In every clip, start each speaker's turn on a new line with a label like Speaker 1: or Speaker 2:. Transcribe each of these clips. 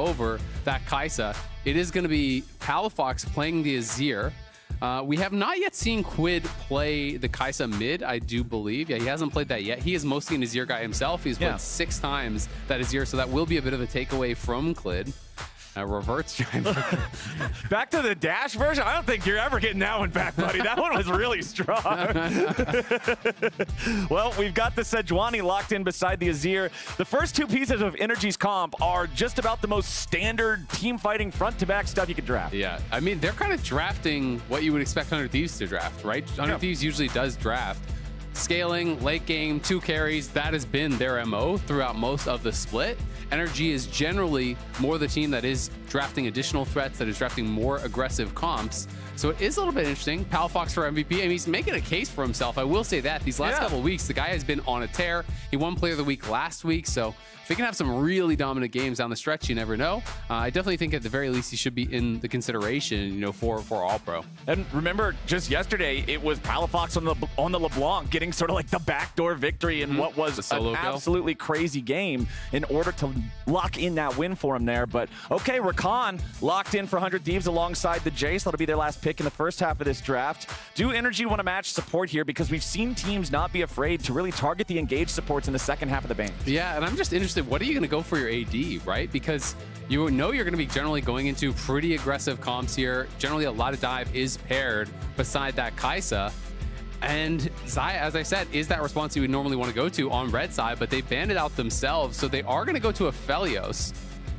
Speaker 1: over that Kaisa, it is going to be Palafox playing the Azir. We have not yet seen Quid play the Kaisa mid, I do believe. Yeah, he hasn't played that yet. He is mostly an Azir guy himself. He's played 6 times that Azir, so that will be a bit of a takeaway from Quid. Reverts.
Speaker 2: Back to the dash version? I don't think you're ever getting that one back, buddy. That one was really strong. Well, we've got the Sejuani locked in beside the Azir. The first 2 pieces of NRG's comp are just about the most standard team fighting front-to-back stuff you could draft.
Speaker 1: Yeah, I mean, they're kind of drafting what you would expect 100 Thieves to draft, right? 100 Thieves usually does draft scaling, late game, 2 carries. That has been their MO throughout most of the split. NRG is generally more the team that is drafting additional threats, that is drafting more aggressive comps. So it is a little bit interesting. Palafox for MVP. I mean, he's making a case for himself. I will say that. These last couple of weeks, the guy has been on a tear. He won Player of the Week last week. So if he can have some really dominant games down the stretch, you never know. I definitely think at the very least he should be in the consideration, you know, for All-Pro.
Speaker 2: And remember, just yesterday, it was Palafox on the LeBlanc getting sort of like the backdoor victory in what was an absolutely crazy game in order to lock in that win for him there. But okay, Rakan locked in for 100 Thieves alongside the Jayce. That'll be their last pick in the first half of this draft. Do NRG want to match support here? Because we've seen teams not be afraid to really target the engaged supports in the second half of the bang.
Speaker 1: Yeah, and I'm just interested, what are you going to go for your AD, right? Because you know you're going to be generally going into pretty aggressive comps here. Generally, a lot of dive is paired beside that Kaisa. And Xayah, as I said, is that response you would normally want to go to on red side, but they banned it out themselves, so they are going to go to Aphelios.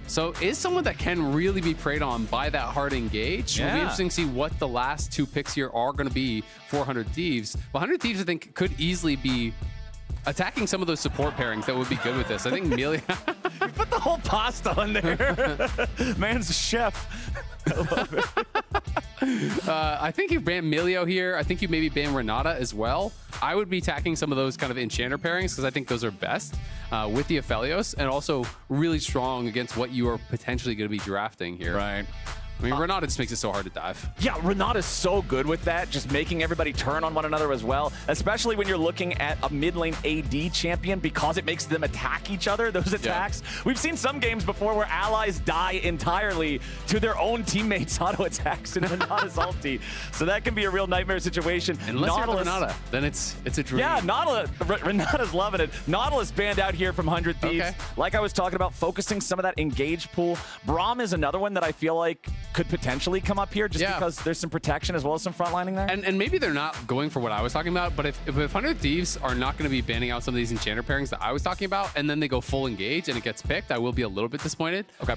Speaker 1: So is someone that can really be preyed on by that hard engage. It'll be interesting to see what the last 2 picks here are going to be for 100 Thieves. But 100 Thieves, I think, could easily be attacking some of those support pairings that would be good with this. I think Melia...
Speaker 2: You put the whole pasta on there. Man's a chef. I love it.
Speaker 1: I think you ban Melio here. I think you maybe ban Renata as well. I would be attacking some of those kind of enchanter pairings because I think those are best with the Aphelios and also really strong against what you are potentially going to be drafting here.
Speaker 2: Right.
Speaker 1: I mean, Renata just makes it so hard to dive.
Speaker 2: Yeah, Renata's so good with that, just making everybody turn on one another as well, especially when you're looking at a mid lane AD champion because it makes them attack each other, those attacks. Yeah. We've seen some games before where allies die entirely to their own teammates' auto attacks in Renata's ulti. So that can be a real nightmare situation.
Speaker 1: Unless you're Renata, then it's a dream.
Speaker 2: Yeah, Renata's loving it. Nautilus banned out here from 100 Thieves. Okay. Like I was talking about, focusing some of that engage pool. Braum is another one that I feel like could potentially come up here just because there's some protection as well as some frontlining there.
Speaker 1: And maybe they're not going for what I was talking about, but if 100 Thieves are not going to be banning out some of these enchanter pairings that I was talking about, and then they go full engage and it gets picked, I will be a little bit disappointed. Okay.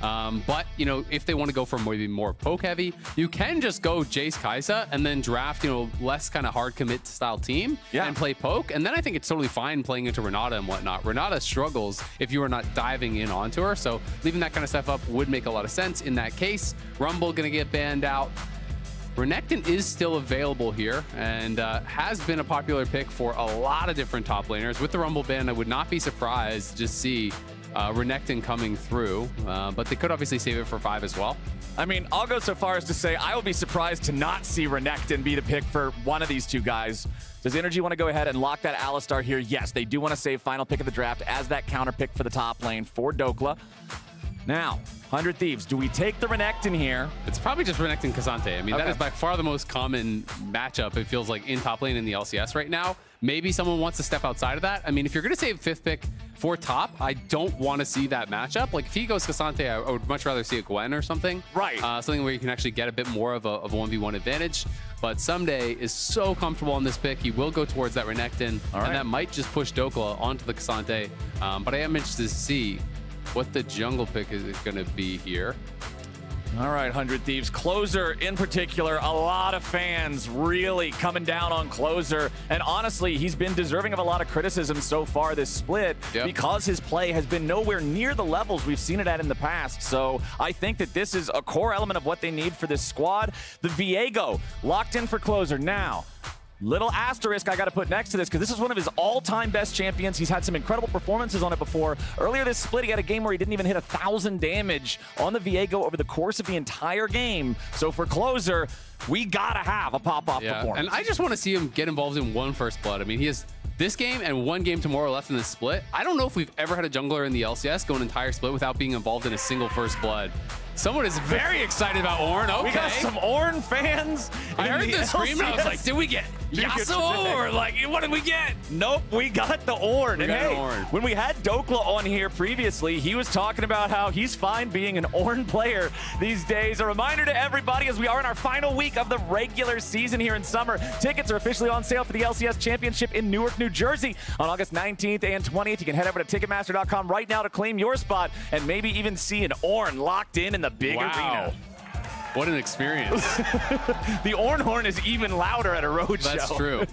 Speaker 1: But, you know, if they want to go for maybe more poke heavy, you can just go Jayce Kaisa and then draft, you know, less kind of hard commit style team and play poke. And then I think it's totally fine playing into Renata and whatnot. Renata struggles if you are not diving in onto her. So leaving that kind of stuff up would make a lot of sense in that case. Rumble going to get banned out. Renekton is still available here and has been a popular pick for a lot of different top laners. With the Rumble ban, I would not be surprised to just see Renekton coming through, but they could obviously save it for 5 as well.
Speaker 2: I mean, I'll go so far as to say I will be surprised to not see Renekton be the pick for one of these 2 guys. Does NRG want to go ahead and lock that Alistar here? Yes, they do want to save final pick of the draft as that counter pick for the top lane for Dhokla. Now, 100 Thieves, do we take the Renekton here?
Speaker 1: It's probably just Renekton K'Sante. I mean, that is by far the most common matchup, it feels like, in top lane in the LCS right now. Maybe someone wants to step outside of that. I mean, if you're going to save 5th pick for top, I don't want to see that matchup. Like, if he goes K'Sante, I would much rather see a Gwen or something.
Speaker 2: Right.
Speaker 1: Something where you can actually get a bit more of a 1v1 advantage. But Someday is so comfortable on this pick. He will go towards that Renekton, and that might just push Dhokla onto the K'Sante. But I am interested to see what the jungle pick is going to be here.
Speaker 2: All right, 100 Thieves. Closer in particular, a lot of fans really coming down on Closer. And honestly, he's been deserving of a lot of criticism so far this split because his play has been nowhere near the levels we've seen it at in the past. So I think that this is a core element of what they need for this squad. The Viego locked in for Closer now. Little asterisk I got to put next to this because this is one of his all-time best champions. He's had some incredible performances on it before. Earlier this split, he had a game where he didn't even hit 1,000 damage on the Viego over the course of the entire game. So for Closer, we got to have a pop-off performance.
Speaker 1: And I just want to see him get involved in one First Blood. I mean, he has this game and one game tomorrow left in the split, I don't know if we've ever had a jungler in the LCS go an entire split without being involved in a single first blood. Someone is very excited about Ornn. Okay.
Speaker 2: We got some Ornn fans.
Speaker 1: I heard the scream and I was like, did we get Yasuo or like, what did we get?
Speaker 2: Nope, we got the Ornn. And hey, when we had Dhokla on here previously, he was talking about how he's fine being an Ornn player these days. A reminder to everybody, as we are in our final week of the regular season here in summer, tickets are officially on sale for the LCS Championship in Newark, New Jersey on August 19th and 20th. You can head over to Ticketmaster.com right now to claim your spot and maybe even see an Ornn locked in the big arena.
Speaker 1: What an experience.
Speaker 2: The Ornn horn is even louder at a roadshow.
Speaker 1: That's true.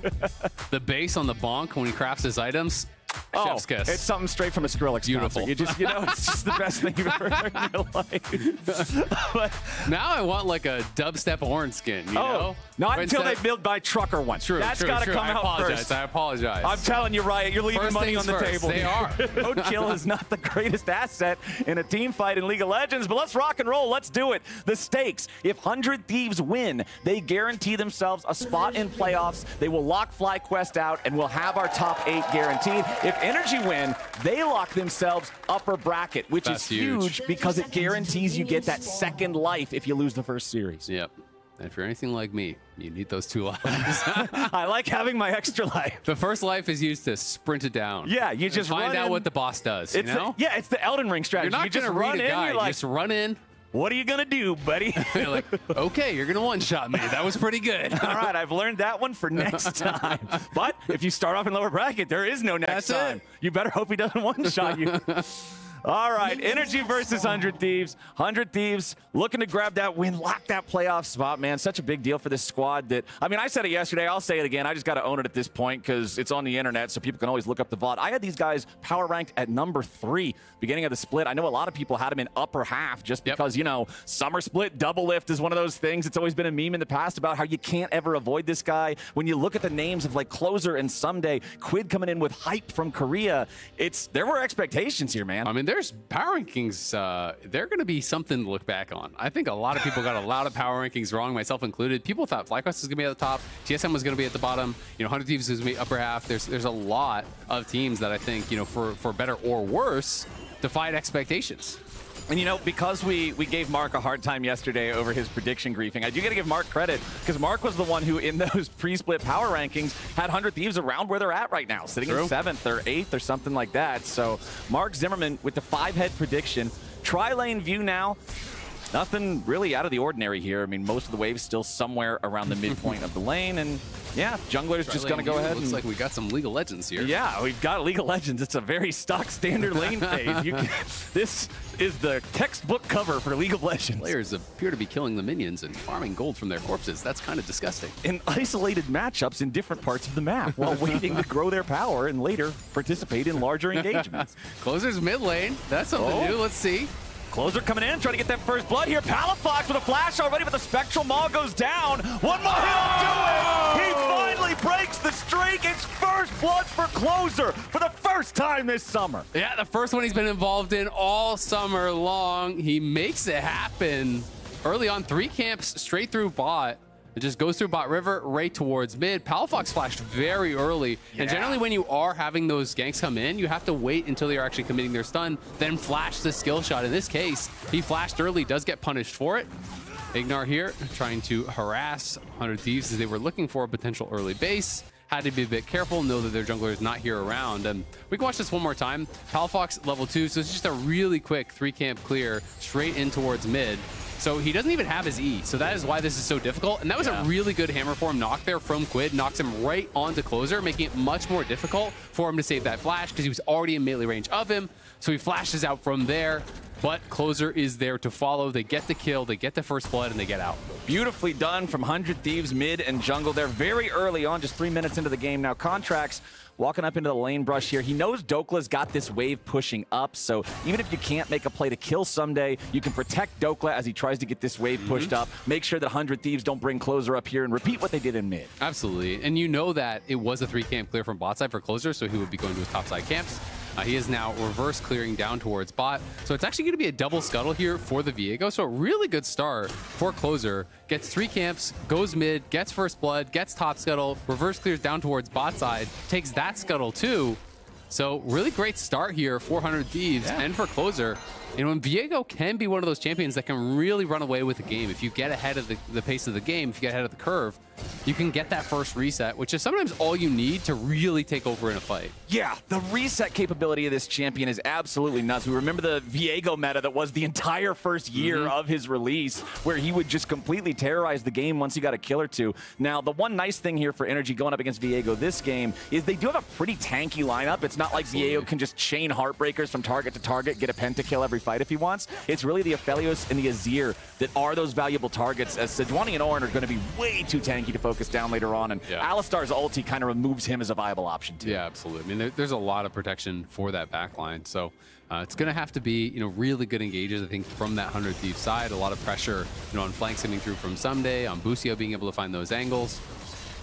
Speaker 1: The bass on the bonk when he crafts his items. Chef's kiss.
Speaker 2: It's something straight from a Skrillex
Speaker 1: Beautiful.
Speaker 2: concert. You just, it's just the best thing you've ever heard in your life. But
Speaker 1: now I want like a dubstep Ornn skin, you know?
Speaker 2: Not until they build my trucker one.
Speaker 1: True,
Speaker 2: That's got to come out first.
Speaker 1: I apologize.
Speaker 2: I'm telling you, Riot, you're leaving money on the table.
Speaker 1: They are.
Speaker 2: No kill is not the greatest asset in a team fight in League of Legends, but let's rock and roll. Let's do it. The stakes. If 100 Thieves win, they guarantee themselves a spot in playoffs. They will lock FlyQuest out and will have our top 8 guaranteed. If NRG win, they lock themselves upper bracket, which is huge because it guarantees you get that second life if you lose the first series.
Speaker 1: Yep. And if you're anything like me, you need those 2 lives.
Speaker 2: I like having my extra life.
Speaker 1: The first life is used to sprint it down.
Speaker 2: Yeah, you just
Speaker 1: find out what the boss does, you know?
Speaker 2: It's the Elden Ring strategy.
Speaker 1: You're not going to run in, you're like, just run in.
Speaker 2: What are you going to do, buddy?
Speaker 1: You're like, okay, you're going to one-shot me. That was pretty good.
Speaker 2: All right, I've learned that one for next time. But if you start off in lower bracket, there is no next time. You better hope he doesn't one-shot you. All right, NRG versus 100 Thieves. 100 Thieves looking to grab that win, lock that playoff spot, man. Such a big deal for this squad that, I mean, I said it yesterday. I'll say it again. I just got to own it at this point because it's on the internet, so people can always look up the VOD. I had these guys power ranked at number 3 beginning of the split. I know a lot of people had them in upper half just because, summer split, DoubleLift is one of those things. It's always been a meme in the past about how you can't ever avoid this guy. When you look at the names of like Closer and Someday, Quid coming in with hype from Korea, there were expectations here, man.
Speaker 1: I mean, there's power rankings, they're going to be something to look back on. I think a lot of people got a lot of power rankings wrong, myself included. People thought FlyQuest was going to be at the top, TSM was going to be at the bottom, 100 Thieves was going to be upper half. There's a lot of teams that I think, for better or worse, defied expectations.
Speaker 2: And because we gave Mark a hard time yesterday over his prediction griefing, I do got to give Mark credit because Mark was the one who, in those pre-split power rankings, had 100 Thieves around where they're at right now, sitting in 7th or 8th or something like that. So Mark Zimmerman with the 5-head prediction. Tri-lane view now. Nothing really out of the ordinary here. I mean, most of the waves still somewhere around the midpoint of the lane. And yeah, jungler's just going to go ahead.
Speaker 1: Looks like we got some League of Legends here.
Speaker 2: Yeah, we've got League of Legends. It's a very stock standard lane phase. This is the textbook cover for League of Legends.
Speaker 1: Players appear to be killing the minions and farming gold from their corpses. That's kind of disgusting.
Speaker 2: In isolated matchups in different parts of the map while waiting to grow their power and later participate in larger engagements.
Speaker 1: Closer's mid lane. That's something new. Let's see.
Speaker 2: Closer coming in, trying to get that first blood here. Palafox with a flash already, but the Spectral Maw goes down. One more hit will do it! He finally breaks the streak. It's first blood for Closer for the first time this summer.
Speaker 1: Yeah, the first one he's been involved in all summer long. He makes it happen. Early on, 3 camps straight through bot. It just goes through bot river right towards mid. Palafox flashed very early. Yeah. And generally when you are having those ganks come in, you have to wait until they're actually committing their stun, then flash the skill shot. In this case, he flashed early, does get punished for it. Ignar here trying to harass 100 Thieves as they were looking for a potential early base. Had to be a bit careful, know that their jungler is not here around. And we can watch this one more time. Palafox level 2, so it's just a really quick 3-camp clear straight in towards mid. So he doesn't even have his E, so that is why this is so difficult. And that was a really good hammer form knock there from Quid, knocks him right onto Closer, making it much more difficult for him to save that flash because he was already in melee range of him. So he flashes out from there, but Closer is there to follow. They get the kill, they get the first blood, and they get out.
Speaker 2: Beautifully done from 100 Thieves mid and jungle there very early on, just 3 minutes into the game. Now Contractz walking up into the lane brush here. He knows Dhokla's got this wave pushing up, so even if you can't make a play to kill someday, you can protect Dhokla as he tries to get this wave pushed up. Make sure that 100 Thieves don't bring Closer up here and repeat what they did in mid.
Speaker 1: Absolutely, and you know that it was a 3-camp clear from bot side for Closer, so he would be going to his top side camps. He is now reverse clearing down towards bot. So it's actually going to be a double scuttle here for the Viego. So a really good start for Closer. Gets 3 camps, goes mid, gets first blood, gets top scuttle, reverse clears down towards bot side, takes that scuttle too. So really great start here for 100 Thieves and for Closer. And when Viego can be one of those champions that can really run away with the game, if you get ahead of the pace of the game, if you get ahead of the curve, you can get that first reset, which is sometimes all you need to really take over in a fight.
Speaker 2: Yeah, the reset capability of this champion is absolutely nuts. We remember the Viego meta that was the entire first year of his release, where he would just completely terrorize the game once he got a kill or two. Now, the one nice thing here for NRG going up against Viego this game is they do have a pretty tanky lineup. It's not like Viego can just chain Heartbreakers from target to target, get a pentakill every fight if he wants. It's really the Aphelios and the Azir that are those valuable targets, as Sejuani and Ornn are going to be way too tanky to focus down later on, and Alistar's ulti kind of removes him as a viable option too. Yeah,
Speaker 1: absolutely. I mean, there's a lot of protection for that backline, so it's going to have to be, really good engages, I think, from that 100 Thieves side. A lot of pressure, on flanks coming through from Someday, on Busio being able to find those angles.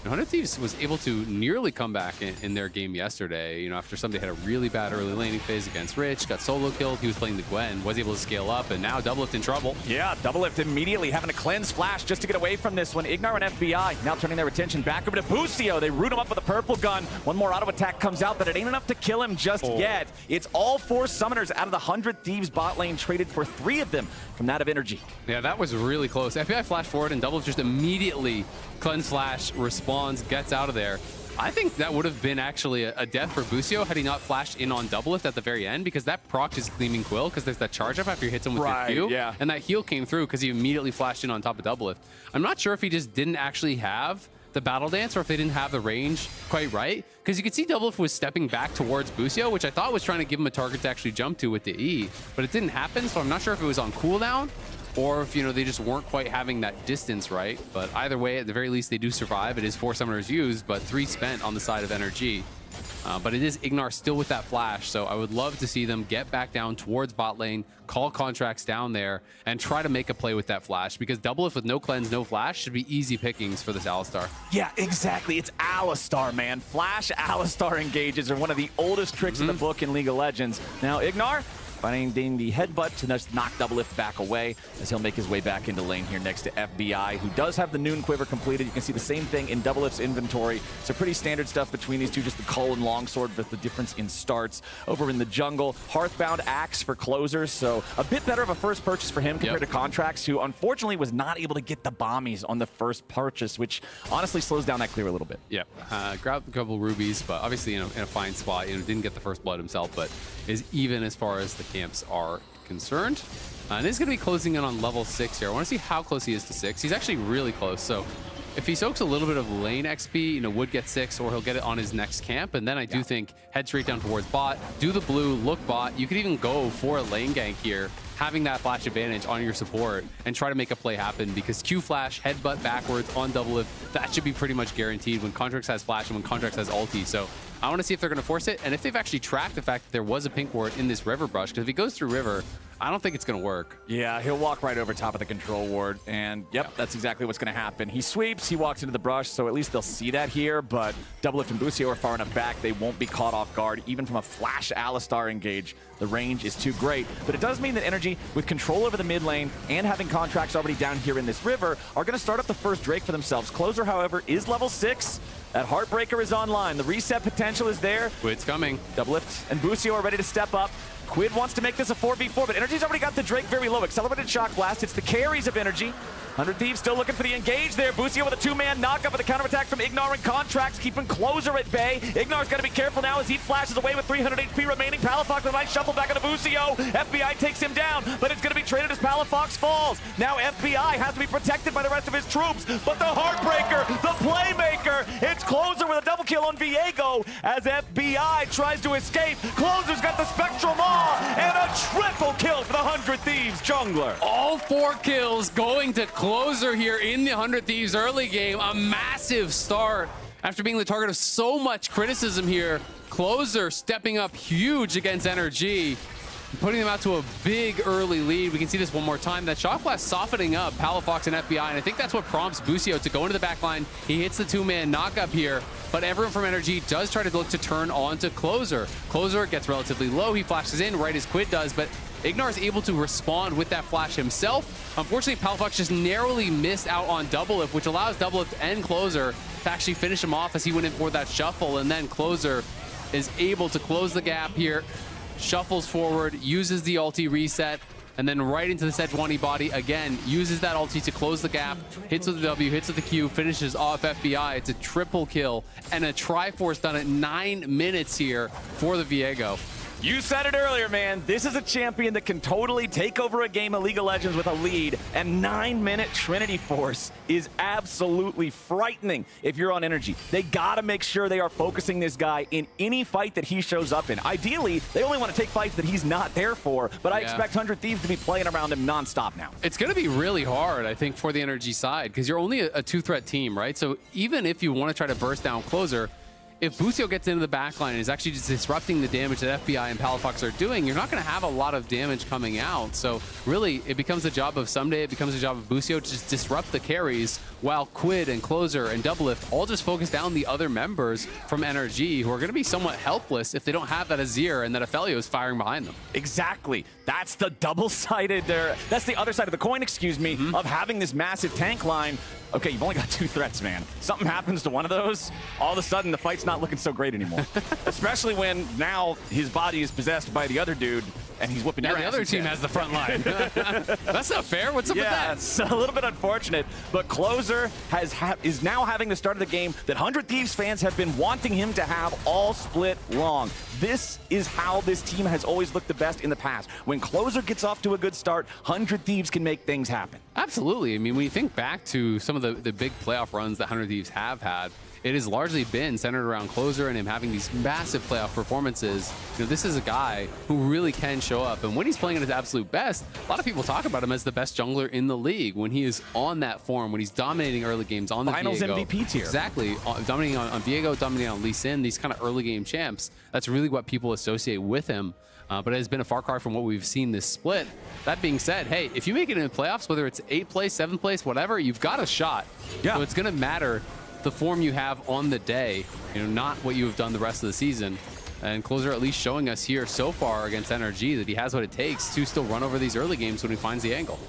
Speaker 1: 100 Thieves was able to nearly come back in their game yesterday, after somebody had a really bad early laning phase against Rich, got solo killed, he was playing the Gwen, was able to scale up, and now DoubleLift in trouble. Yeah, DoubleLift immediately having to cleanse Flash just to get away from this one. Ignar and FBI now turning their attention back over to Busio. They root him up with a purple gun. One more auto attack comes out, but it ain't enough to kill him just yet. It's all 4 summoners out of the 100 Thieves bot lane, traded for 3 of them from that of NRG. Yeah, that was really close. FBI flash forward, and DoubleLift just immediately cleanse Flash, responds, gets out of there. I think that would have been actually a death for Busio had he not flashed in on DoubleLift at the very end, because that proc is Gleaming Quill, because there's that charge up after he hits him with your Q. Yeah. And that heal came through because he immediately flashed in on top of DoubleLift. I'm not sure if he just didn't actually have the battle dance or if they didn't have the range quite right, because you could see DoubleLift was stepping back towards Busio, which I thought was trying to give him a target to actually jump to with the E, but it didn't happen. So I'm not sure if it was on cooldown or if, they just weren't quite having that distance right. But either way, at the very least, they do survive. It is 4 summoners used, but 3 spent on the side of NRG. But it is Ignar still with that flash, so I would love to see them get back down towards bot lane, call Contractz down there, and try to make a play with that flash, because DoubleLift with no cleanse, no flash should be easy pickings for this Alistar. Yeah, exactly. It's Alistar, man. Flash Alistar engages are one of the oldest tricks in the book in League of Legends. Now, Ignar finding the headbutt to just knock DoubleLift back away as he'll make his way back into lane here next to FBI, who does have the Noon Quiver completed. You can see the same thing in DoubleLift's inventory. So pretty standard stuff between these two, just the Cull and Longsword with the difference in starts. Over in the jungle, Hearthbound Axe for Closers, so a bit better of a first purchase for him compared to Contractz, who unfortunately was not able to get the bombies on the first purchase, which honestly slows down that clear a little bit. Yeah, grabbed a couple rubies, but obviously in a fine spot. Didn't get the first blood himself, but is even as far as the camps are concerned. And he's going to be closing in on level 6 here. I want to see how close he is to 6. He's actually really close. So if he soaks a little bit of lane XP, would get 6, or he'll get it on his next camp. And then I do think head straight down towards bot, do the blue, look bot. You could even go for a lane gank here, having that flash advantage on your support and try to make a play happen, because Q flash, headbutt backwards on DoubleLift, that should be pretty much guaranteed when Contractz has flash and when Contractz has ulti. So I want to see if they're going to force it, and if they've actually tracked the fact that there was a pink ward in this river brush, because if he goes through river, I don't think it's going to work. Yeah, he'll walk right over top of the control ward, and that's exactly what's going to happen. He sweeps, he walks into the brush, so at least they'll see that here, but DoubleLift and Busio are far enough back, they won't be caught off guard, even from a flash Alistar engage. The range is too great, but it does mean that NRG, with control over the mid lane and having Contractz already down here in this river, are going to start up the first Drake for themselves. Closer, however, is level 6. That Heartbreaker is online. The reset potential is there. Quid's coming. DoubleLift and Busio are ready to step up. Quid wants to make this a 4v4, but NRG's already got the Drake very low. Accelerated Shock Blast. It's the carries of NRG. 100 Thieves still looking for the engage there. Busio with a 2-man knockup with a counterattack from Ignar and Contractz, keeping Closer at bay. Ignar's got to be careful now as he flashes away with 300 HP remaining. Palafox with a nice shuffle back into Busio. FBI takes him down, but it's going to be traded as Palafox falls. Now FBI has to be protected by the rest of his troops, but the Heartbreaker, the playmaker, it's Closer with a double kill on Viego as FBI tries to escape. Closer's got the Spectral Maw and a triple kill for the 100 Thieves jungler. All 4 kills going to Closer here in the 100 Thieves early game. A massive start after being the target of so much criticism here. Closer stepping up huge against NRG. putting them out to a big early lead. We can see this one more time. That shot blast softening up Palafox and FBI, and I think that's what prompts Busio to go into the back line. He hits the two-man knock-up here, but everyone from NRG does try to look to turn on to Closer. Closer gets relatively low. He flashes in right as Quid does, but Ignar is able to respond with that flash himself. Unfortunately, Palafox just narrowly missed out on DoubleLift, which allows DoubleLift and Closer to actually finish him off as he went in for that shuffle, and then Closer is able to close the gap here, shuffles forward, uses the ulti reset, and then right into the Sejuani body again, uses that ulti to close the gap, hits with the W, hits with the Q, finishes off FBI. It's a triple kill and a Triforce done at 9 minutes here for the Viego.
Speaker 2: You said it earlier, man. This is a champion that can totally take over a game of League of Legends with a lead, and 9-minute Trinity Force is absolutely frightening if you're on NRG. They gotta make sure they are focusing this guy in any fight that he shows up in. Ideally, they only want to take fights that he's not there for, but I expect 100 Thieves to be playing around him nonstop now. It's
Speaker 1: gonna be really hard, I think, for the NRG side, because you're only a two-threat team, right? So even if you want to try to burst down Closer, if Busio gets into the backline and is actually just disrupting the damage that FBI and Palafox are doing, you're not going to have a lot of damage coming out. So really, it becomes the job of Someday, it becomes the job of Busio to just disrupt the carries, while Quid and Closer and DoubleLift all just focus down the other members from NRG, who are going to be somewhat helpless if they don't have that Azir and that Aphelios firing behind them.
Speaker 2: Exactly. That's the double-sided there. That's the other side of the coin, excuse me, of having this massive tank line. Okay, you've only got 2 threats, man. Something happens to one of those, all of a sudden the fight's not looking so great anymore. Especially when now his body is possessed by the other dude and he's whipping your ass.
Speaker 1: The other team has the front line. That's not fair. What's up with that?
Speaker 2: It's a little bit unfortunate, but Closer is now having the start of the game that 100 Thieves fans have been wanting him to have all split long. This is how this team has always looked the best in the past. When Closer gets off to a good start, 100 Thieves can make things happen.
Speaker 1: Absolutely. I mean, when you think back to some of the big playoff runs that 100 Thieves have had, it has largely been centered around Closer and him having these massive playoff performances. You know, this is a guy who really can show up, and when he's playing at his absolute best, a lot of people talk about him as the best jungler in the league. When he is on that form, when he's dominating early games on the
Speaker 2: Finals
Speaker 1: Viego,
Speaker 2: MVP tier.
Speaker 1: Exactly. Dominating on Viego, dominating on Lee Sin, these kind of early game champs. That's really what people associate with him. But it has been a far cry from what we've seen this split. That being said, hey, if you make it in the playoffs, whether it's 8th place, 7th place, whatever, you've got a shot.
Speaker 2: Yeah.
Speaker 1: So it's going to matter the form you have on the day, you know, not what you have done the rest of the season. And Closer at least showing us here so far against NRG that he has what it takes to still run over these early games when he finds the angle.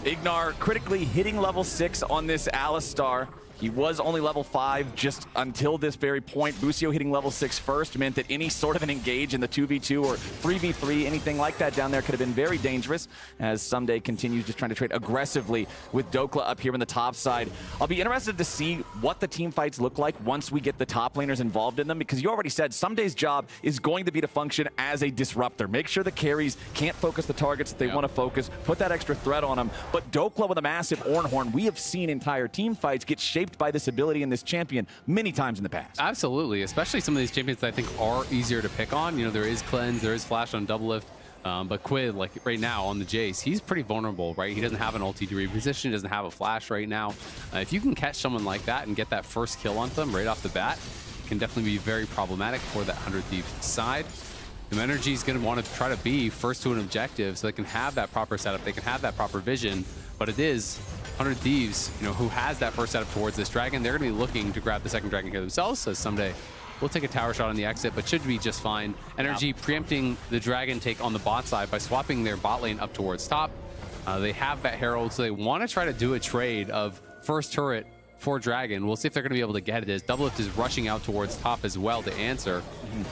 Speaker 2: Ignar critically hitting level 6 on this Alistar. He was only level 5 just until this very point. Busio hitting level 6 first meant that any sort of an engage in the 2v2 or 3v3, anything like that down there could have been very dangerous, as Someday continues just trying to trade aggressively with Dhokla up here on the top side. I'll be interested to see what the team fights look like once we get the top laners involved in them, because you already said Someday's job is going to be to function as a disruptor. Make sure the carries can't focus the targets that they want to focus, put that extra threat on them. But Dhokla with a massive Ornn, we have seen entire team fights get shaped by this ability in this champion many times in the past.
Speaker 1: Absolutely, especially some of these champions that I think are easier to pick on. You know, there is Cleanse, there is Flash on DoubleLift, but Quid, like right now on the Jayce, he's pretty vulnerable, right? He doesn't have an ulti to reposition, he doesn't have a flash right now. If you can catch someone like that and get that first kill on them right off the bat, it can definitely be very problematic for that 100 Thieves side. NRG is going to want to try to be first to an objective so they can have that proper setup, they can have that proper vision, but it is 100 Thieves, you know, who has that first setup towards this dragon. They're going to be looking to grab the second dragon here themselves, so Someday we'll take a tower shot on the exit, but should be just fine. NRG preempting the dragon take on the bot side by swapping their bot lane up towards top. They have that Herald, so they want to try to do a trade of first turret for dragon. We'll see if they're going to be able to get it. As DoubleLift is rushing out towards top as well to answer.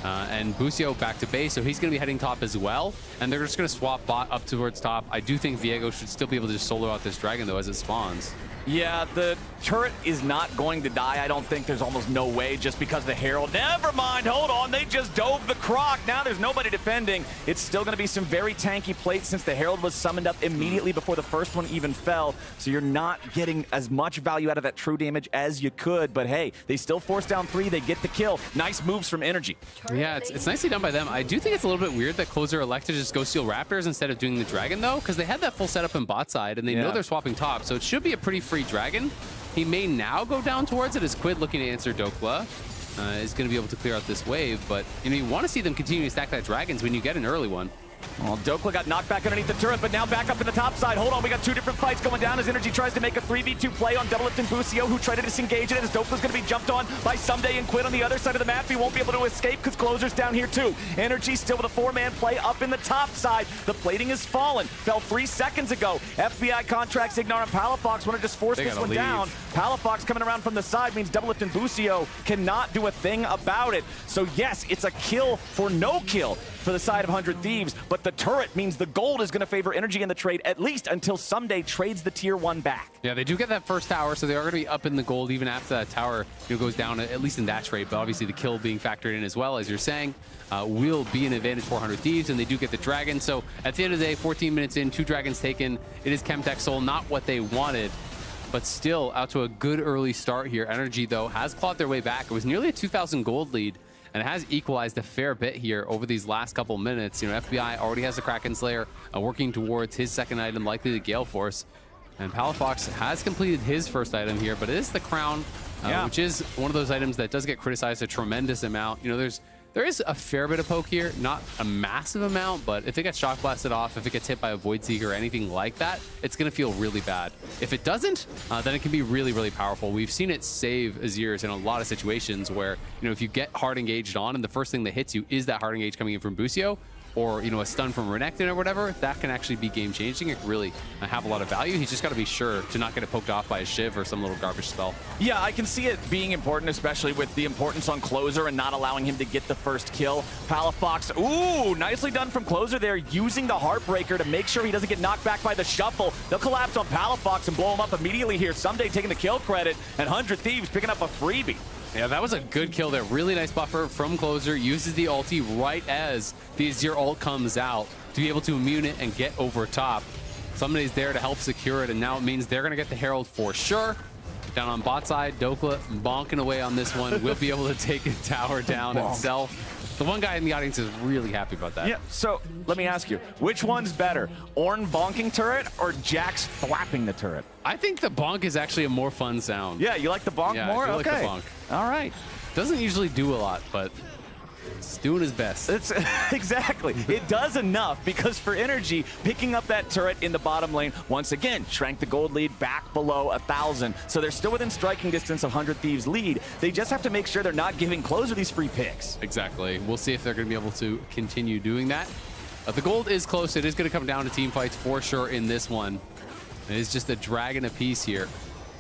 Speaker 1: And Busio back to base, so he's going to be heading top as well. And they're just going to swap bot up towards top. I do think Viego should still be able to just solo out this dragon, though, as it spawns.
Speaker 2: Yeah, the turret is not going to die. I don't think there's almost no way, just because the Herald. Never mind, hold on, they just dove the Croc. Now there's nobody defending. It's still going to be some very tanky plates since the Herald was summoned up immediately before the first one even fell. So you're not getting as much value out of that true damage as you could. But hey, they still force down 3. They get the kill. Nice moves from NRG.
Speaker 1: Yeah, it's nicely done by them. I do think it's a little bit weird that Closer elected to just go steal Raptors instead of doing the dragon, though, because they had that full setup in bot side, and they know they're swapping top, so it should be a pretty free dragon. He may now go down towards it as Quid looking to answer Dhokla. Is going to be able to clear out this wave, but you know, you want to see them continue to stack that dragons when you get an early one.
Speaker 2: Well, Dhokla got knocked back underneath the turret, but now back up in the top side. Hold on, we got two different fights going down as NRG tries to make a 3v2 play on DoubleLift and Busio, who try to disengage it as Dhokla's going to be jumped on by Someday and Quid on the other side of the map. He won't be able to escape because Closer's down here too. NRG still with a 4-man play up in the top side. The plating has fallen. Fell 3 seconds ago. FBI, Contractz, Ignar, and Palafox want to just force this one down. Palafox coming around from the side means DoubleLift and Busio cannot do a thing about it. So yes, it's a kill for no kill for the side of 100 Thieves, but the turret means the gold is going to favor NRG in the trade, at least until Someday trades the tier 1 back.
Speaker 1: Yeah, they do get that first tower, so they are going to be up in the gold even after that tower goes down, at least in that trade, but obviously the kill being factored in as well, as you're saying, will be an advantage for 100 Thieves, and they do get the dragon. So at the end of the day, 14 minutes in, 2 dragons taken. It is Chemtech Soul, not what they wanted, but still out to a good early start here. NRG, though, has clawed their way back. It was nearly a 2,000 gold lead, and it has equalized a fair bit here over these last couple minutes. You know, FBI already has the Kraken Slayer working towards his second item, likely the Gale Force. And Palafox has completed his first item here, but it is the Crown, which is one of those items that does get criticized a tremendous amount. You know, there is a fair bit of poke here, not a massive amount, but if it gets shock blasted off, if it gets hit by a Void Seeker or anything like that, it's going to feel really bad. If it doesn't, then it can be really, really powerful. We've seen it save Azirs in a lot of situations where, you know, if you get hard engaged on and the first thing that hits you is that hard engage coming in from Busio, or, you know, a stun from Renekton or whatever, that can actually be game-changing. It can really have a lot of value. He's just got to be sure to not get it poked off by a Shiv or some little garbage spell.
Speaker 2: Yeah, I can see it being important, especially with the importance on Closer and not allowing him to get the first kill. Palafox, ooh, nicely done from Closer there, using the Heartbreaker to make sure he doesn't get knocked back by the shuffle. They'll collapse on Palafox and blow him up immediately here. Someday taking the kill credit, and 100 Thieves picking up a freebie.
Speaker 1: Yeah, that was a good kill there. Really nice buffer from Closer. Uses the ulti right as the Azir ult comes out to be able to immune it and get over top. Somebody's there to help secure it, and now it means they're going to get the Herald for sure. Down on bot side, Dhokla bonking away on this one. Will be able to take a tower down himself. The one guy in the audience is really happy about that.
Speaker 2: Yeah, so let me ask you, which one's better? Ornn bonking turret or Jax flapping the turret?
Speaker 1: I think the bonk is actually a more fun sound.
Speaker 2: Yeah, you like the bonk more?
Speaker 1: I do
Speaker 2: okay.
Speaker 1: like the bonk.
Speaker 2: All right.
Speaker 1: Doesn't usually do a lot, but it's doing his best.
Speaker 2: It's exactly. It does enough because for NRG, picking up that turret in the bottom lane, once again, shrank the gold lead back below 1,000. So they're still within striking distance of 100 Thieves lead. They just have to make sure they're not giving Closer these free picks.
Speaker 1: Exactly. We'll see if they're going to be able to continue doing that. The gold is close. It is going to come down to team fights for sure in this one. It is just a dragon apiece here.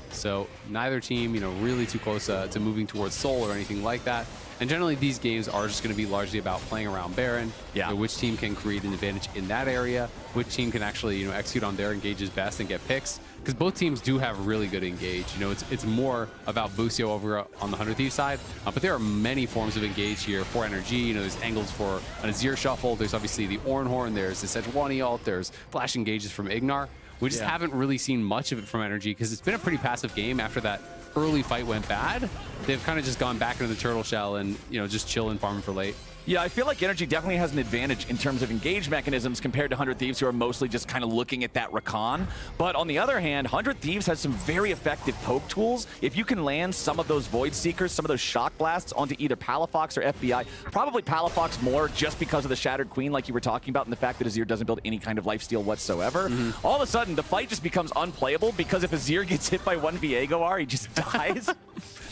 Speaker 1: So neither team, you know, really too close to moving towards Soul or anything like that. And generally, these games are just going to be largely about playing around Baron. Yeah. You know, which team can create an advantage in that area, which team can actually, you know, execute on their engages best and get picks. Because both teams do have really good engage. You know, it's more about Busio over on the 100 Thieves side, but there are many forms of engage here for NRG. You know, there's angles for an Azir shuffle. There's obviously the Ornn, there's the Sejuani ult, there's flash engages from Ignar. We just haven't really seen much of it from NRG because it's been a pretty passive game after that early fight went bad. They've kind of just gone back into the turtle shell and, you know, just chill and farm for late.
Speaker 2: Yeah, I feel like NRG definitely has an advantage in terms of engage mechanisms compared to 100 Thieves, who are mostly just kind of looking at that Rakan. But on the other hand, 100 Thieves has some very effective poke tools. If you can land some of those Void Seekers, some of those Shock Blasts onto either Palafox or FBI, probably Palafox more just because of the Shattered Queen like you were talking about and the fact that Azir doesn't build any kind of lifesteal whatsoever. All of a sudden, the fight just becomes unplayable because if Azir gets hit by one Viego, he just dies.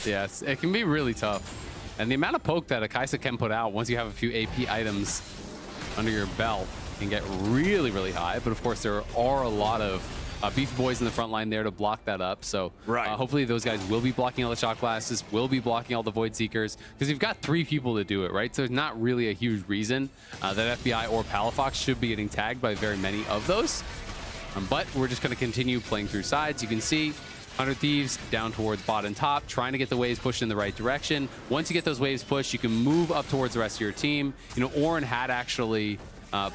Speaker 1: Yes, it can be really tough. And the amount of poke that a Kaisa can put out once you have a few AP items under your belt can get really, really high. But of course, there are a lot of beefy boys in the front line there to block that up. So hopefully those guys will be blocking all the Shock Blasts, will be blocking all the Void Seekers, because you've got 3 people to do it, right? So there's not really a huge reason that FBI or Palafox should be getting tagged by very many of those. But we're just going to continue playing through sides. You can see 100 Thieves down towards bot and top, trying to get the waves pushed in the right direction. Once you get those waves pushed, you can move up towards the rest of your team. You know, Ornn had actually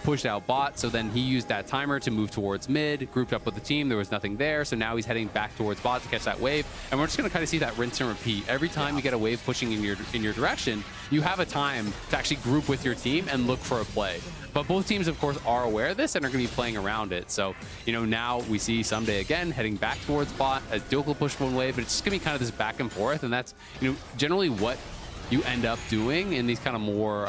Speaker 1: pushed out bot, so then he used that timer to move towards mid, grouped up with the team. There was nothing there, so now he's heading back towards bot to catch that wave. And we're just going to kind of see that rinse and repeat. Every time you get a wave pushing in your direction, you have a time to actually group with your team and look for a play. But both teams, of course, are aware of this and are going to be playing around it. So, you know, now we see Someday again heading back towards bot as Dhokla pushed one wave, but it's just going to be kind of this back and forth. And that's, you know, generally what you end up doing in these kind of more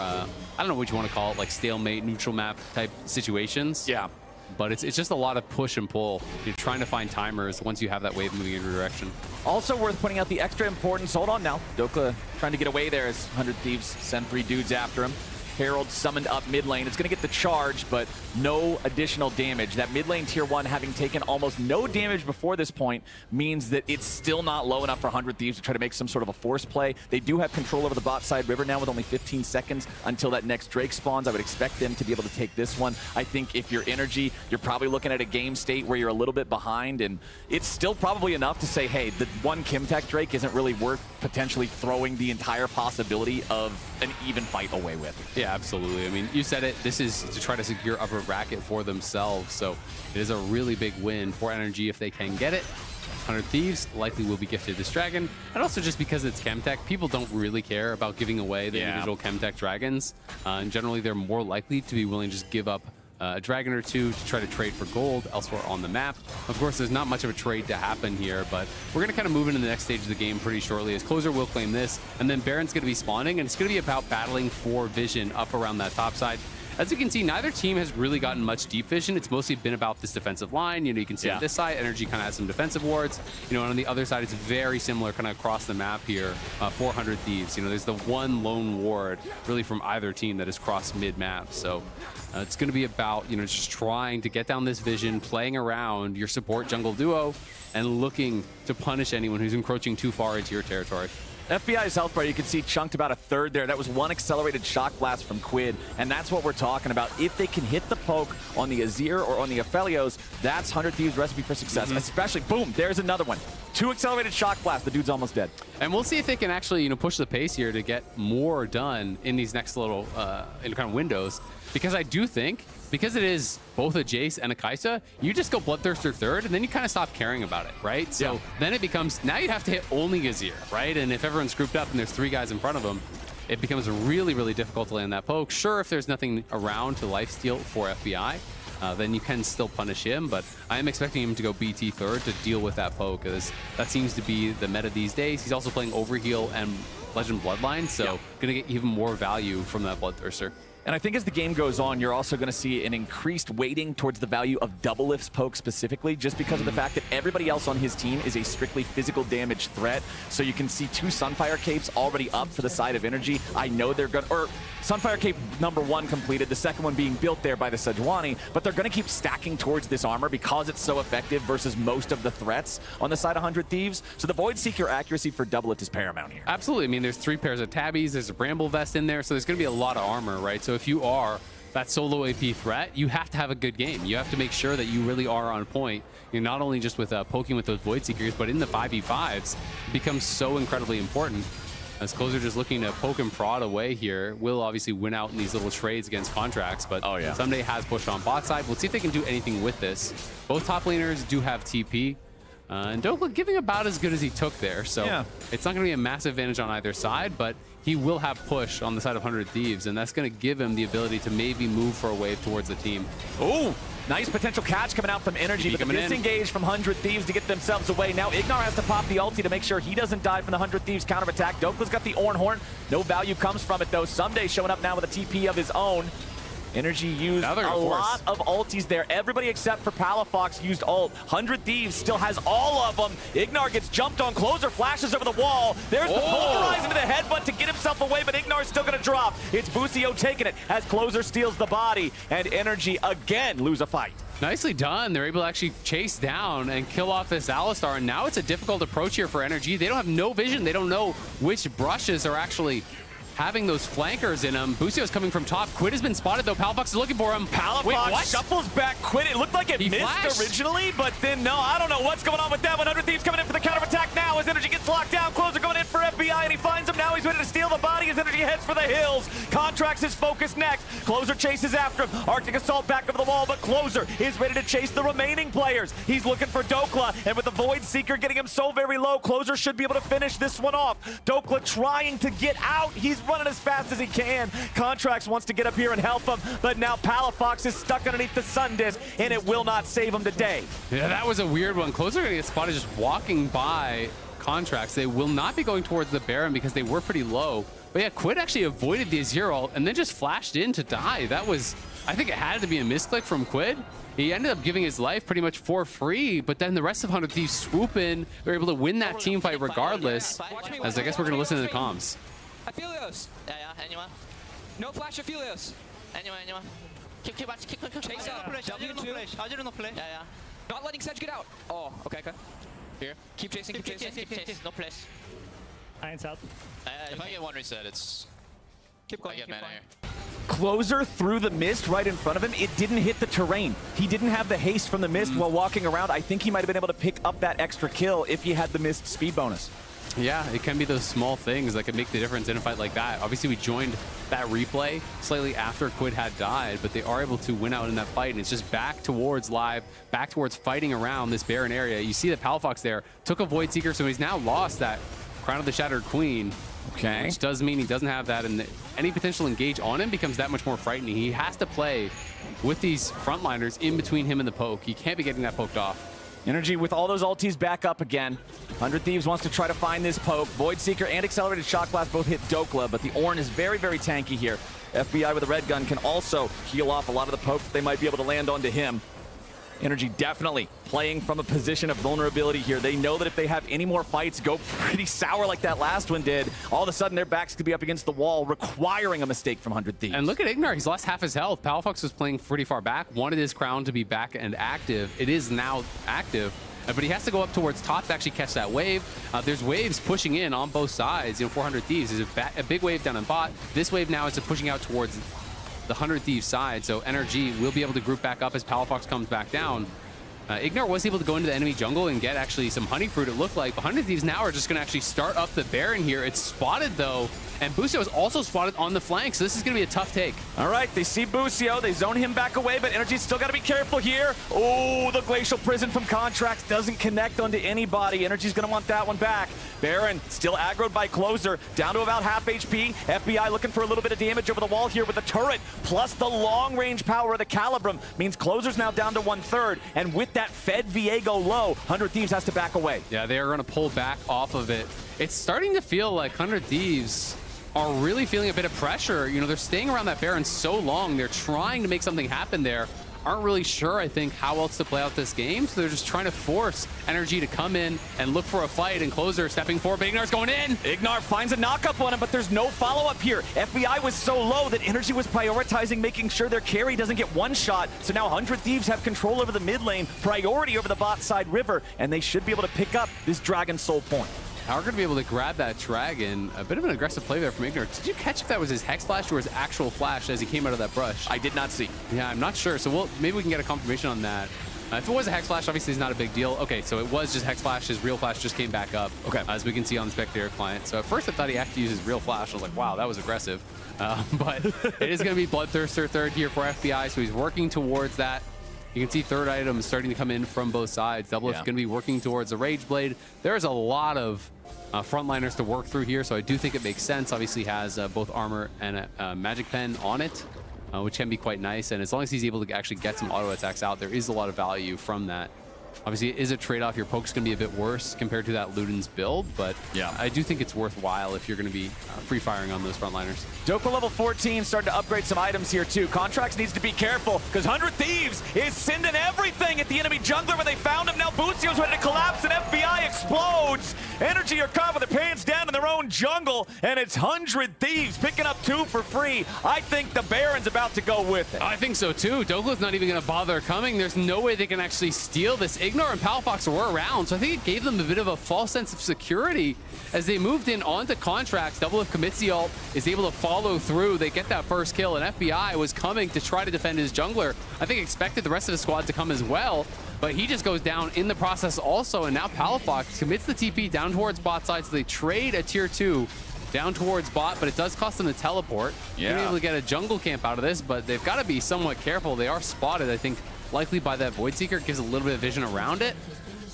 Speaker 1: I don't know what you want to call it, like stalemate, neutral map type situations.
Speaker 2: Yeah.
Speaker 1: But it's just a lot of push and pull. You're trying to find timers once you have that wave moving in your direction.
Speaker 2: Also worth pointing out the extra importance. Hold on now. Dhokla trying to get away there as 100 Thieves send 3 dudes after him. Herald summoned up mid lane. It's going to get the charge, but no additional damage. That mid lane tier 1 having taken almost no damage before this point means that it's still not low enough for 100 Thieves to try to make some sort of a force play. They do have control over the bot side river now with only 15 seconds until that next Drake spawns. I would expect them to be able to take this one. I think if you're NRG, you're probably looking at a game state where you're a little bit behind, and it's still probably enough to say, hey, the one Kimtech Drake isn't really worth potentially throwing the entire possibility of an even fight away with.
Speaker 1: Yeah, absolutely. I mean, you said it. This is to try to secure upper bracket for themselves. So it is a really big win for NRG if they can get it. 100 Thieves likely will be gifted this dragon. And also just because it's Chemtech, people don't really care about giving away the individual Chemtech dragons. And generally, they're more likely to be willing to just give up a dragon or two to try to trade for gold elsewhere on the map. Of course, there's not much of a trade to happen here, but we're going to kind of move into the next stage of the game pretty shortly as Closer will claim this, and then Baron's going to be spawning, and it's going to be about battling for vision up around that top side. As you can see, neither team has really gotten much deep vision. It's mostly been about this defensive line. You know, you can see on this side, NRG kind of has some defensive wards. You know, and on the other side, it's very similar kind of across the map here. 400 Thieves. You know, there's the one lone ward really from either team that is crossed mid-map. So it's going to be about, you know, just trying to get down this vision, playing around your support jungle duo, and looking to punish anyone who's encroaching too far into your territory.
Speaker 2: FBI's health bar, you can see chunked about a third there. That was one accelerated shock blast from Quid, and that's what we're talking about. If they can hit the poke on the Azir or on the Aphelios, that's 100 Thieves' recipe for success. Especially, boom, there's another one. 2 accelerated shock blasts, the dude's almost dead.
Speaker 1: And we'll see if they can actually, you know, push the pace here to get more done in these next little kind of windows. Because I do think, because it is both a Jayce and a Kaisa, you just go Bloodthirster third, and then you kind of stop caring about it, right? So then it becomes, now you have to hit only Azir, right? And if everyone's grouped up and there's 3 guys in front of them, it becomes really, really difficult to land that poke. Sure, if there's nothing around to lifesteal for FBI, then you can still punish him, but I am expecting him to go BT third to deal with that poke, because that seems to be the meta these days. He's also playing Overheal and Legend Bloodline, so gonna get even more value from that Bloodthirster.
Speaker 2: And I think as the game goes on, you're also going to see an increased weighting towards the value of DoubleLift's poke specifically, just because of the fact that everybody else on his team is a strictly physical damage threat. So you can see 2 Sunfire Capes already up for the side of NRG. I know they're going to, or Sunfire Cape #1 completed, the second one being built there by the Sejuani, but they're going to keep stacking towards this armor because it's so effective versus most of the threats on the side of 100 Thieves. So the Void Seeker accuracy for DoubleLift is paramount here.
Speaker 1: Absolutely. I mean, there's 3 pairs of tabbies, there's a Bramble Vest in there, so there's going to be a lot of armor, right? So if you are that solo AP threat, you have to have a good game. You have to make sure that you really are on point. You're not only just with poking with those Void Seekers, but in the 5v5s, it becomes so incredibly important. As Closer just looking to poke and prod away here, will obviously win out in these little trades against Contractz, but Someday has pushed on bot side. We'll see if they can do anything with this. Both top laners do have TP. And Dhokla giving about as good as he took there, so it's not going to be a massive advantage on either side, but he will have push on the side of 100 Thieves, and that's going to give him the ability to maybe move for a wave towards the team.
Speaker 2: Oh, nice potential catch coming out from NRG, but the disengage from 100 Thieves to get themselves away. Now Ignar has to pop the ulti to make sure he doesn't die from the 100 Thieves counterattack. Dhokla's got the Ornn horn. No value comes from it, though. Someday showing up now with a TP of his own. NRG used a lot of ultis there. Everybody except for Palafox used ult. 100 Thieves still has all of them. Ignar gets jumped on. Closer flashes over the wall. There's the Pulverize into the headbutt to get himself away, but Ignar's still going to drop. It's Busio taking it as Closer steals the body, and NRG again lose a fight.
Speaker 1: Nicely done. They're able to actually chase down and kill off this Alistar, and now it's a difficult approach here for NRG. They don't have no vision. They don't know which brushes are actually having those flankers in him. Busio's coming from top. Quid has been spotted, though. Palafox is looking for him.
Speaker 2: Palafox shuffles back Quid. It looked like it missed originally, but then no, I don't know what's going on with that. 100 Thieves coming in for the counterattack now as NRG gets locked down. Closer going in for FBI, and he finds him. Now he's ready to steal the body as NRG heads for the hills. Contractz is focused next. Closer chases after him. Arctic Assault back over the wall, but Closer is ready to chase the remaining players. He's looking for Dhokla, and with the Void Seeker getting him so very low, Closer should be able to finish this one off. Dhokla trying to get out. He's running as fast as he can. Contractz wants to get up here and help him, but now Palafox is stuck underneath the Sun Disc, and it will not save him today.
Speaker 1: Yeah, that was a weird one. Closer gonna get spotted just walking by Contractz. They will not be going towards the Baron because they were pretty low. But yeah, Quid actually avoided the Azir ult and then just flashed in to die. That was, I think it had to be a misclick from Quid. He ended up giving his life pretty much for free, but then the rest of 100 Thieves swoop in. They're able to win that team fight regardless, as I guess we're going to listen to the comms.
Speaker 3: Aphelios.
Speaker 4: Yeah, anyone?
Speaker 3: No flash Aphelios.
Speaker 4: Anyone? Keep
Speaker 3: Chase up. W2.
Speaker 4: Azir no play. Yeah.
Speaker 3: Not letting Sej get out. Oh, okay.
Speaker 4: Here.
Speaker 3: Keep chasing.
Speaker 4: No place.
Speaker 5: Iron's out.
Speaker 4: If I get one reset, it's...
Speaker 3: Keep going.
Speaker 4: I get mana here.
Speaker 2: Closer through the mist right in front of him. It didn't hit the terrain. He didn't have the haste from the mist while walking around. I think he might have been able to pick up that extra kill if he had the mist speed bonus.
Speaker 1: Yeah, it can be those small things that can make the difference in a fight like that. Obviously, we joined that replay slightly after Quid had died, but they are able to win out in that fight, and it's just back towards live, back towards fighting around this Baron area. You see that Palafox there took a Void Seeker, so he's now lost that Crown of the Shattered Queen.
Speaker 2: Okay.
Speaker 1: Which does mean he doesn't have that, and any potential engage on him becomes that much more frightening. He has to play with these frontliners in between him and the poke. He can't be getting that poked off.
Speaker 2: NRG with all those ultis back up again. 100 Thieves wants to try to find this poke. Void Seeker and Accelerated Shock Blast both hit Dhokla, but the Ornn is very, very tanky here. FBI with a red gun can also heal off a lot of the poke that they might be able to land onto him. NRG definitely playing from a position of vulnerability here. They know that if they have any more fights go pretty sour like that last one did, all of a sudden their backs could be up against the wall, requiring a mistake from 100 Thieves.
Speaker 1: And look at Ignar. He's lost half his health. Palafox was playing pretty far back, wanted his crown to be back and active. It is now active, but he has to go up towards top to actually catch that wave. There's waves pushing in on both sides. 400 Thieves is a big wave down on bot. This wave now is pushing out towards the 100 Thieves side, so NRG will be able to group back up as Palafox comes back down. Ignar was able to go into the enemy jungle and get actually some honey fruit, it looked like. But 100 Thieves now are just going to actually start up the Baron here. It's spotted, though, and Busio is also spotted on the flank, so this is going to be a tough take.
Speaker 2: All right, they see Busio. They zone him back away, but NRG's still got to be careful here. Oh, the Glacial Prison from Contractz doesn't connect onto anybody. NRG's going to want that one back. Baron still aggroed by Closer, down to about half HP. FBI looking for a little bit of damage over the wall here with the turret, plus the long-range power of the Calibrum means Closer's now down to 1/3, and with that fed Viego low, 100 Thieves has to back away.
Speaker 1: Yeah, they are going to pull back off of it. It's starting to feel like 100 Thieves are really feeling a bit of pressure. They're staying around that Baron so long. They're trying to make something happen there. Aren't really sure, I think, how else to play out this game. So they're just trying to force NRG to come in and look for a fight, and Closer stepping forward, but Ignar's going in.
Speaker 2: Ignar finds a knockup on him, but there's no follow-up here. FBI was so low that NRG was prioritizing making sure their carry doesn't get one shot. So now 100 Thieves have control over the mid lane, priority over the bot side river, and they should be able to pick up this Dragon Soul point.
Speaker 1: How are going to be able to grab that Dragon? A bit of an aggressive play there from Ignar. Did you catch if that was his Hex Flash or his actual flash as he came out of that brush?
Speaker 2: I did not see.
Speaker 1: Yeah, I'm not sure. So maybe we can get a confirmation on that. If it was a Hex Flash, obviously it's not a big deal. Okay, so it was just Hex Flash. His real flash just came back up,
Speaker 2: okay,
Speaker 1: as we can see on the Spectator client. So at first I thought he actually used his real flash. I was like, wow, that was aggressive. But it is going to be Bloodthirster third here for FBI, so he's working towards that. You can see third items starting to come in from both sides. DoubleLift going to be working towards the Rage Blade. There's a lot of frontliners to work through here, so I do think it makes sense. Obviously has both armor and a magic pen on it, which can be quite nice. And as long as he's able to actually get some auto attacks out, there is a lot of value from that. Obviously, it is a trade-off. Your poke's going to be a bit worse compared to that Luden's build, but yeah, I do think it's worthwhile if you're going to be free-firing on those frontliners.
Speaker 2: Dhokla level 14 starting to upgrade some items here, too. Contractz needs to be careful, because 100 Thieves is sending everything at the enemy jungler where they found him. Now Busio's ready to collapse, and FBI explodes. NRG are caught with their pants down in their own jungle, and it's 100 Thieves picking up 2 for free. I think the Baron's about to go with it.
Speaker 1: I think so, too. Dokla's not even going to bother coming. There's no way they can actually steal this. Ignar and Palafox were around, so I think it gave them a bit of a false sense of security as they moved in onto Contractz. DoubleLift commits the ult, is able to follow through. They get that first kill, and FBI was coming to try to defend his jungler. I think expected the rest of the squad to come as well, but he just goes down in the process also, and now Palafox commits the TP down towards bot side, so they trade a tier 2 down towards bot, but it does cost them the teleport. Yeah. They're able to get a jungle camp out of this, but they've got to be somewhat careful. They are spotted, I think, likely by that Void Seeker. Gives a little bit of vision around it.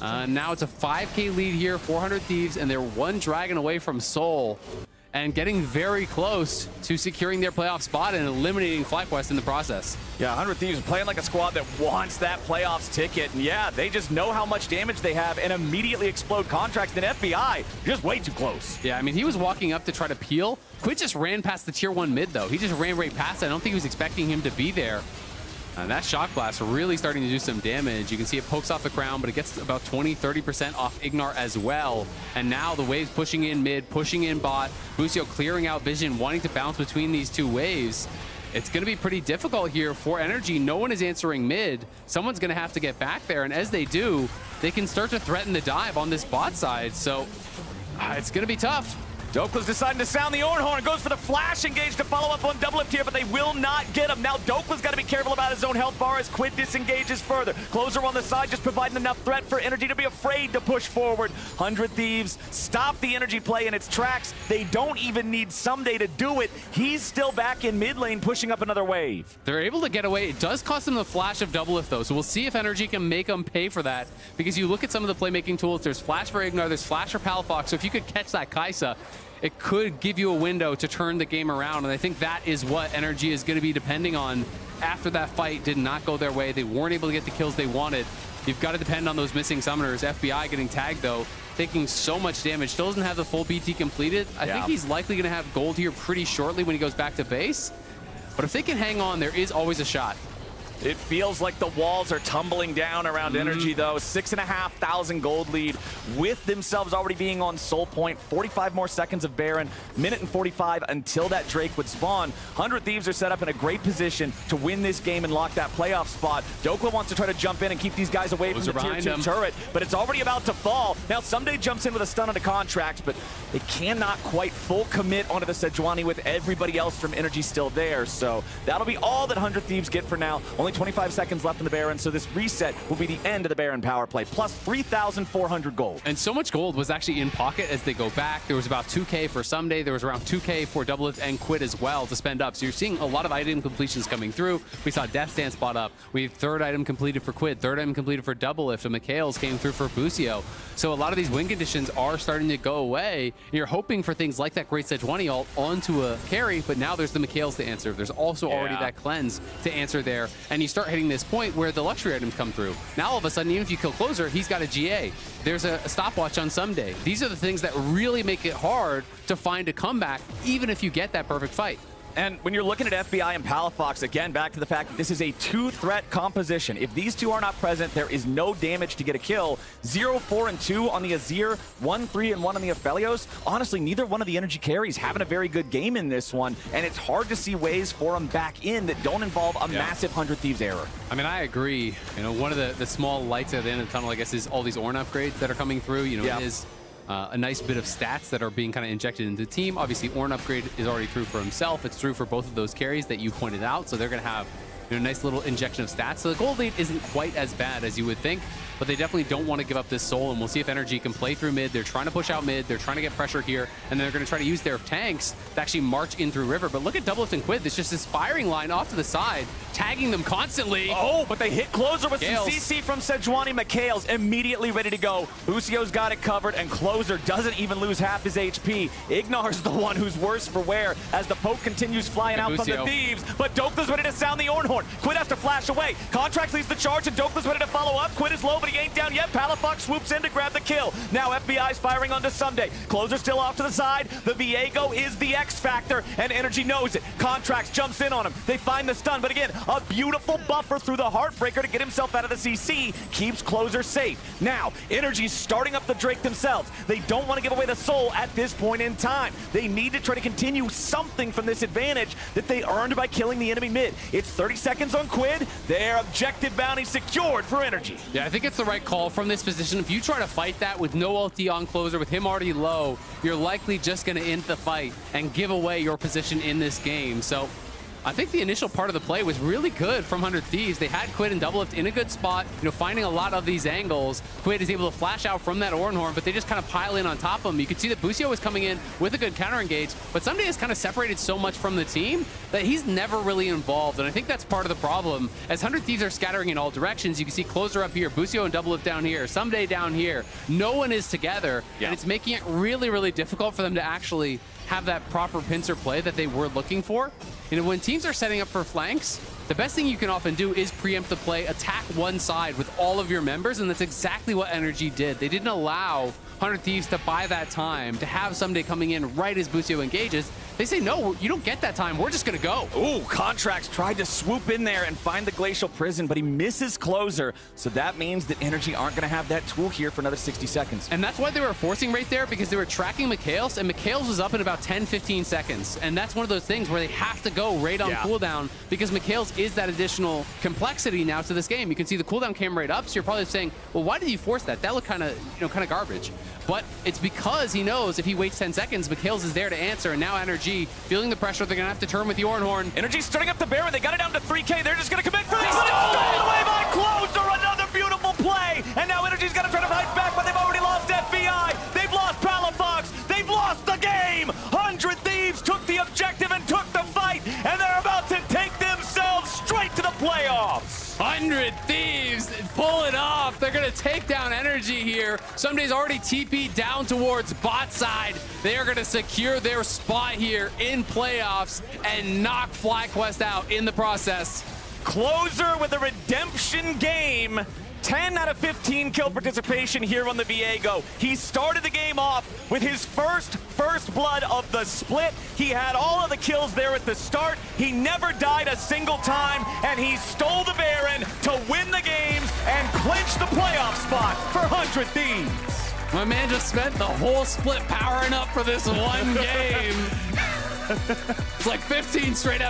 Speaker 1: Now it's a 5K lead here, 400 Thieves, and they're one dragon away from Soul. and getting very close to securing their playoff spot and eliminating FlyQuest in the process.
Speaker 2: Yeah, 100 Thieves playing like a squad that wants that playoffs ticket. And yeah, they just know how much damage they have and immediately explode Contractz. Then FBI, just way too close.
Speaker 1: Yeah, I mean, he was walking up to try to peel. Quid just ran past the tier 1 mid, though. He just ran right past it. I don't think he was expecting him to be there. And that shock blast really starting to do some damage. You can see it pokes off the crown, but it gets about 20-30% off Ignar as well. And now the waves pushing in mid, pushing in bot. Busio clearing out vision, wanting to bounce between these two waves. It's going to be pretty difficult here for NRG. No one is answering mid. Someone's going to have to get back there. And as they do, they can start to threaten the dive on this bot side. So it's going to be tough.
Speaker 2: Dhokla's deciding to sound the Ornn horn, goes for the flash engage to follow up on DoubleLift here, but they will not get him. Now Dhokla's got to be careful about his own health bar as Quid disengages further. Closer on the side, just providing enough threat for NRG to be afraid to push forward. 100 Thieves stop the energy play in its tracks. They don't even need Someday to do it. He's still back in mid lane, pushing up another wave.
Speaker 1: They're able to get away. It does cost them the flash of DoubleLift, though, so we'll see if NRG can make them pay for that, because you look at some of the playmaking tools. There's flash for Ignar, there's flash for Palafox, so if you could catch that Kaisa, it could give you a window to turn the game around, and I think that is what NRG is going to be depending on after that fight did not go their way. They weren't able to get the kills they wanted. You've got to depend on those missing summoners. FBI getting tagged, though, taking so much damage. Still doesn't have the full BT completed. I think he's likely going to have gold here pretty shortly when he goes back to base. But if they can hang on, there is always a shot.
Speaker 2: It feels like the walls are tumbling down around NRG, though. 6,500 gold lead with themselves already being on soul point. 45 more seconds of Baron, minute and 45 until that Drake would spawn. 100 Thieves are set up in a great position to win this game and lock that playoff spot. Dhokla wants to try to jump in and keep these guys away from the tier 2 turret, but it's already about to fall. Now Someday jumps in with a stun on the Contractz, but they cannot quite full commit onto the Sejuani with everybody else from NRG still there. So that'll be all that 100 Thieves get for now. Only 25 seconds left in the Baron, so this reset will be the end of the Baron power play, plus 3,400 gold.
Speaker 1: And so much gold was actually in pocket as they go back. There was about 2K for Someday. There was around 2K for DoubleLift and Quid as well to spend up. So you're seeing a lot of item completions coming through. We saw Death Dance spot up. We have third item completed for Quid, third item completed for DoubleLift, and Mikhail's came through for Busio. So a lot of these win conditions are starting to go away. You're hoping for things like that great Sejuani ult onto a carry, but now there's the Mikhail's to answer. There's also already that cleanse to answer there. And you start hitting this point where the luxury items come through. Now all of a sudden, even if you kill closer, he's got a GA. There's a stopwatch on Someday. These are the things that really make it hard to find a comeback, even if you get that perfect fight.
Speaker 2: And when you're looking at FBI and Palafox, again, back to the fact that this is a two-threat composition. If these two are not present, there is no damage to get a kill. 0, 4, and 2 on the Azir, 1, 3, and 1 on the Aphelios. Honestly, neither one of the energy carries having a very good game in this one, and it's hard to see ways for them back in that don't involve a massive 100 Thieves error.
Speaker 1: I mean, I agree. You know, one of the small lights at the end of the tunnel, I guess, is all these Ornn upgrades that are coming through. You know, it is a nice bit of stats that are being kind of injected into the team. Obviously, Ornn upgrade is already through for himself. It's through for both of those carries that you pointed out. So they're going to have, you know, a nice little injection of stats. So the gold lead isn't quite as bad as you would think, but they definitely don't want to give up this soul, and we'll see if NRG can play through mid. They're trying to push out mid. They're trying to get pressure here, and they're going to try to use their tanks to actually march in through river. But look at DoubleLift and Quid. It's just this firing line off to the side, tagging them constantly.
Speaker 2: Oh, but they hit closer with some CC from Sejuani. Mikhail's immediately ready to go. Busio's got it covered, and Closer doesn't even lose half his HP. Ignar's the one who's worse for wear as the poke continues flying out from the Thieves, but Dhokla's ready to sound the Ornn horn. Quid has to flash away. Contractz leads the charge, and Dhokla's ready to follow up. Quid is low, but he ain't down yet. Palafox swoops in to grab the kill. Now FBI's firing onto Someday. Closer still off to the side. The Viego is the X factor, and NRG knows it. Contractz jumps in on him. They find the stun, but again, a beautiful buffer through the Heartbreaker to get himself out of the CC. Keeps Closer safe. Now, NRG's starting up the Drake themselves. They don't want to give away the soul at this point in time. They need to try to continue something from this advantage that they earned by killing the enemy mid. It's 30 seconds on Quid. Their objective bounty secured for NRG.
Speaker 1: Yeah, I think it's the right call from this position. If you try to fight that with no ulti on Closer, with him already low, you're likely just going to end the fight and give away your position in this game. So I think the initial part of the play was really good from 100 Thieves. They had Quid and DoubleLift in a good spot, finding a lot of these angles. Quid is able to flash out from that Ornn, but they just kind of pile in on top of him. You can see that Busio was coming in with a good counter engage, but Someday is kind of separated so much from the team that he's never really involved, and I think that's part of the problem. As 100 Thieves are scattering in all directions, you can see Closer up here, Busio and DoubleLift down here, Someday down here. No one is together, and it's making it really, really difficult for them to actually have that proper pincer play that they were looking for. When teams are setting up for flanks, the best thing you can often do is preempt the play, attack one side with all of your members, and that's exactly what NRG did. They didn't allow 100 Thieves to buy that time, to have Someday coming in right as Busio engages. They say, no, you don't get that time. We're just going to go.
Speaker 2: Ooh, Contractz tried to swoop in there and find the Glacial Prison, but he misses Closer. So that means that NRG aren't going to have that tool here for another 60 seconds.
Speaker 1: And that's why they were forcing right there, because they were tracking Mikhails, and Mikhails was up in about 10-15 seconds. And that's one of those things where they have to go right on cooldown, because Mikhails is that additional complexity now to this game. You can see the cooldown came right up, so you're probably saying, well, why did you force that? That looked kind of garbage. But it's because he knows if he waits 10 seconds, Mikhails is there to answer, and now NRG, feeling the pressure, they're going to have to turn with the Ornn.
Speaker 2: NRG starting up the Baron. They got it down to 3K. They're just going to commit for this. Stolen away by Closer. Another beautiful play. And now NRG's got to try to fight back, but they've already lost FBI. They've lost Palafox. They've lost the game. 100 Thieves took the objective and took the fight, and they're about to take themselves straight to the playoffs.
Speaker 1: 100 Thieves pull it off. They're going to take down NRG here. Someday's already TP'd down towards bot side. They are going to secure their spot here in playoffs and knock FlyQuest out in the process.
Speaker 2: Closer with a redemption game. 10 out of 15 kill participation here on the Viego. He started the game off with his first blood of the split. He had all of the kills there at the start. He never died a single time, and he stole the Baron to win the games and clinch the playoff spot for 100 Thieves.
Speaker 1: My man just spent the whole split powering up for this one game. It's like 15 straight up.